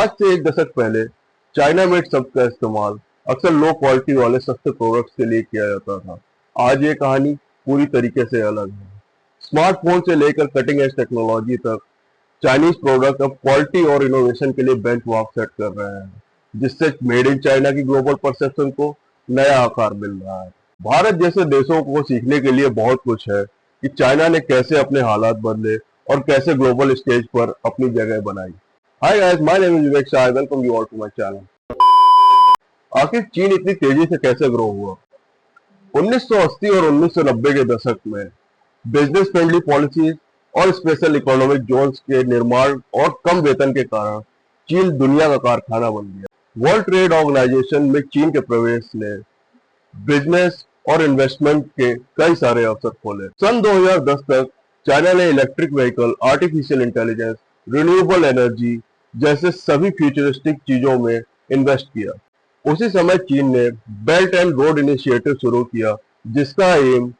आज से एक दशक पहले चाइना मेड शब्द का इस्तेमाल अक्सर लो क्वालिटी वाले सस्ते प्रोडक्ट्स के लिए किया जाता था। आज ये कहानी पूरी तरीके से अलग है। स्मार्टफोन से लेकर कटिंग एज टेक्नोलॉजी तक चाइनीज प्रोडक्ट अब क्वालिटी और इनोवेशन के लिए बेंचमार्क सेट कर रहे हैं, जिससे मेड इन चाइना की ग्लोबल परसेप्शन को नया आकार मिल रहा है। भारत जैसे देशों को सीखने के लिए बहुत कुछ है कि चाइना ने कैसे अपने हालात बदले और कैसे ग्लोबल स्टेज पर अपनी जगह बनाई। Hi guys, my name is Vivek Shah, welcome you all to my channel. आखिर चीन इतनी तेजी से कैसे ग्रो हुआ? 1980 और 1990 के दशक में बिजनेस फ्रेंडली पॉलिसीज और स्पेशल इकोनॉमिक जोन्स के निर्माण और कम वेतन के कारण चीन दुनिया का कारखाना बन गया। वर्ल्ड ट्रेड ऑर्गेनाइजेशन में चीन के प्रवेश ने बिजनेस और इन्वेस्टमेंट के कई सारे अवसर खोले। सन 2010 तक चाइना ने electric vehicle, artificial intelligence, renewable energy जैसे सभी फ्यूचरिस्टिक चीजों में इन्वेस्ट किया। उसी समय चीन ने बेल्ट एंड रोड इनिशिएटिव शुरू किया, जिसका एम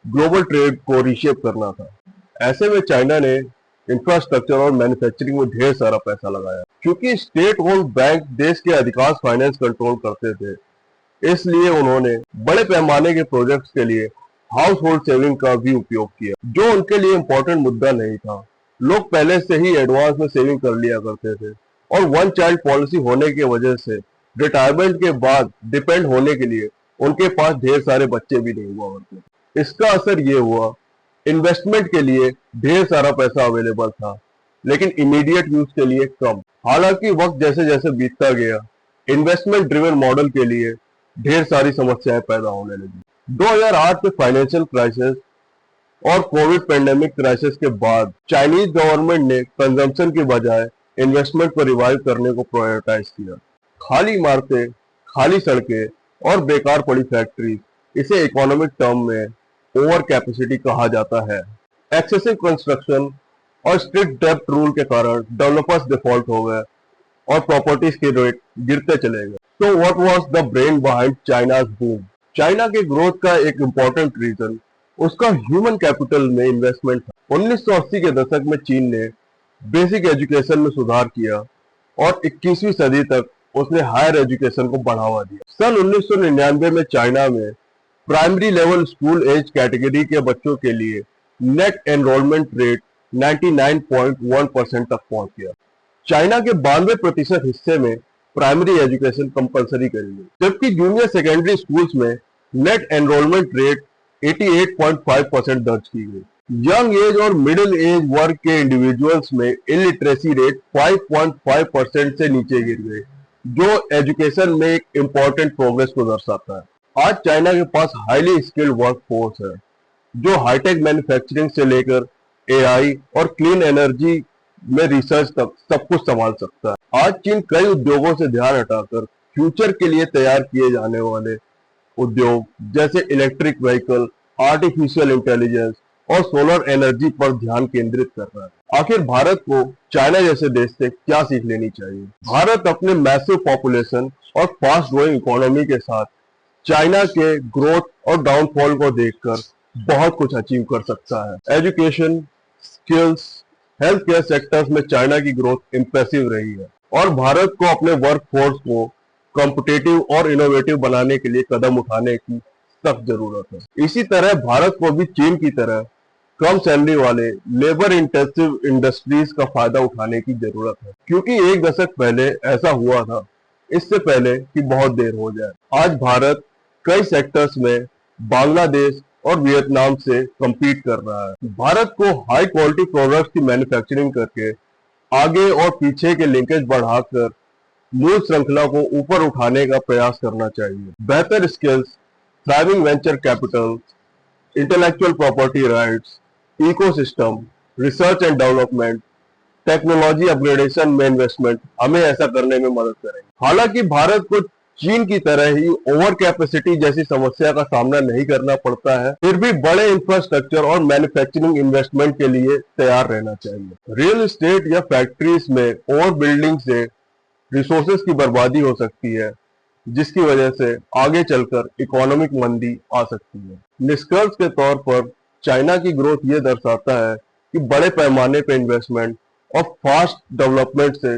ग्लोबल ट्रेड को रीशेप करना था। ऐसे में चाइना ने इंफ्रास्ट्रक्चर और मैन्युफैक्चरिंग में ढेर सारा पैसा लगाया। क्योंकि स्टेट ओन्ड बैंक देश के अधिकांश फाइनेंस कंट्रोल करते थे, इसलिए उन्होंने बड़े पैमाने के प्रोजेक्ट्स के लिए हाउस होल्ड सेविंग का भी उपयोग किया, जो उनके लिए इम्पोर्टेंट मुद्दा नहीं था। लोग पहले से ही एडवांस में सेविंग कर लिया करते थे और वन चाइल्ड पॉलिसी होने की वजह से रिटायरमेंट के बाद डिपेंड होने के लिए उनके पास ढेर सारे बच्चे भी नहीं हुआ करते। इसका असर ये हुआ, इन्वेस्टमेंट के लिए ढेर सारा पैसा अवेलेबल था, लेकिन इमीडिएट यूज के लिए कम। हालांकि वक्त जैसे जैसे बीतता गया, इन्वेस्टमेंट ड्रिवन मॉडल के लिए ढेर सारी समस्याएं पैदा होने लगी। 2008 के फाइनेंशियल क्राइसिस और कोविड पेंडेमिक क्राइसिस के बाद चाइनीज गवर्नमेंट ने कंजम्पशन की बजाय इन्वेस्टमेंट को रिवाइव करने को प्रायोरिटाइज किया। खाली इमारतें, खाली सड़कें और बेकार पड़ी फैक्ट्री, इसे इकोनॉमिक टर्म में ओवर कैपेसिटी कहा जाता है। एक्सेसिव कंस्ट्रक्शन और स्ट्रिक्ट डेब्ट रूल के कारण डेवलपर्स डिफॉल्ट हो गए और प्रॉपर्टीज के रेट गिरते चले गए। तो what was the brain behind China's boom? China के ग्रोथ का एक इम्पोर्टेंट रीजन उसका ह्यूमन कैपिटल में इन्वेस्टमेंट था। 1980 के दशक में चीन ने बेसिक एजुकेशन में सुधार किया और 21वीं सदी तक उसने हायर एजुकेशन को बढ़ावा दिया। सन 1999 में चाइना में primary level school age category के बच्चों के लिए नेट एनरोलमेंट रेट 99.1% तक पहुंच गया। चाइना के 92% हिस्से में प्राइमरी एजुकेशन कंपलसरी करी गई, जबकि जूनियर सेकेंडरी स्कूल्स में नेट एनरोलमेंट रेट 88.5% दर्ज की गई। यंग एज और मिडिल एज वर्ग के इंडिविजुअल्स में इलिटरेसी रेट 5.5% से नीचे गिर गई, जो एजुकेशन में एक इम्पोर्टेंट प्रोग्रेस को दर्शाता है। आज चाइना के पास हाईली स्किल्ड वर्क फोर्स है, जो हाईटेक मैन्युफैक्चरिंग से लेकर एआई और क्लीन एनर्जी में रिसर्च तक सब कुछ संभाल सकता है। आज चीन कई उद्योगों से ध्यान हटाकर फ्यूचर के लिए तैयार किए जाने वाले उद्योग जैसे इलेक्ट्रिक व्हीकल, आर्टिफिशियल इंटेलिजेंस और सोलर एनर्जी पर ध्यान केंद्रित कर रहा है। आखिर भारत को चाइना जैसे देश से क्या सीख लेनी चाहिए? भारत अपने मैसिव पॉपुलेशन और फास्ट ग्रोइंग इकोनॉमी के साथ चाइना के ग्रोथ और डाउनफॉल को देखकर बहुत कुछ अचीव कर सकता है। Education, skills, health care sectors में चाइना की ग्रोथ इंप्रेसिव रही है और भारत को अपने वर्क फोर्स को कॉम्पिटिटिव और इनोवेटिव बनाने के लिए कदम उठाने की सख्त जरूरत है। इसी तरह भारत को भी चीन की तरह कम सैलरी वाले लेबर इंटेंसिव इंडस्ट्रीज का फायदा उठाने की जरूरत है, क्योंकि एक दशक पहले ऐसा हुआ था, इससे पहले कि बहुत देर हो जाए। आज भारत कई सेक्टर्स में बांग्लादेश और वियतनाम से compete कर रहा है। भारत को हाई क्वालिटी प्रोडक्ट्स की मैन्युफैक्चरिंग करके आगे और पीछे के लिंकेज बढ़ाकर मूल श्रृंखला को ऊपर उठाने का प्रयास करना चाहिए। बेहतर skills, thriving venture capital, intellectual property rights, ecosystem, research and development, technology upgradation में इन्वेस्टमेंट हमें ऐसा करने में मदद करेंगे। हालांकि भारत को चीन की तरह ही ओवर कैपेसिटी जैसी समस्या का सामना नहीं करना पड़ता है, फिर भी बड़े इंफ्रास्ट्रक्चर और मैन्युफैक्चरिंग इन्वेस्टमेंट के लिए तैयार रहना चाहिए। रियल एस्टेट या फैक्ट्रीज में ओवर बिल्डिंग से रिसोर्सेज की बर्बादी हो सकती है, जिसकी वजह से आगे चलकर इकोनॉमिक मंदी आ सकती है। निष्कर्ष के तौर पर चाइना की ग्रोथ ये दर्शाता है कि बड़े पैमाने पर इन्वेस्टमेंट और फास्ट डेवलपमेंट से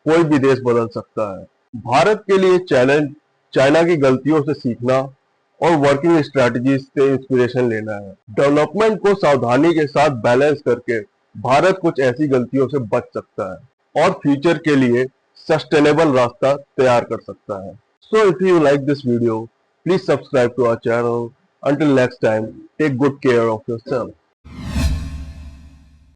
कोई भी देश बदल सकता है। भारत के लिए चैलेंज चाइना की गलतियों से सीखना और वर्किंग स्ट्रेटजीज से इंस्पिरेशन लेना है। डेवलपमेंट को सावधानी के साथ बैलेंस करके भारत कुछ ऐसी गलतियों से बच सकता है और फ्यूचर के लिए सस्टेनेबल रास्ता तैयार कर सकता है। So if you like this video, please subscribe to our channel. Until next time, take good care of yourself.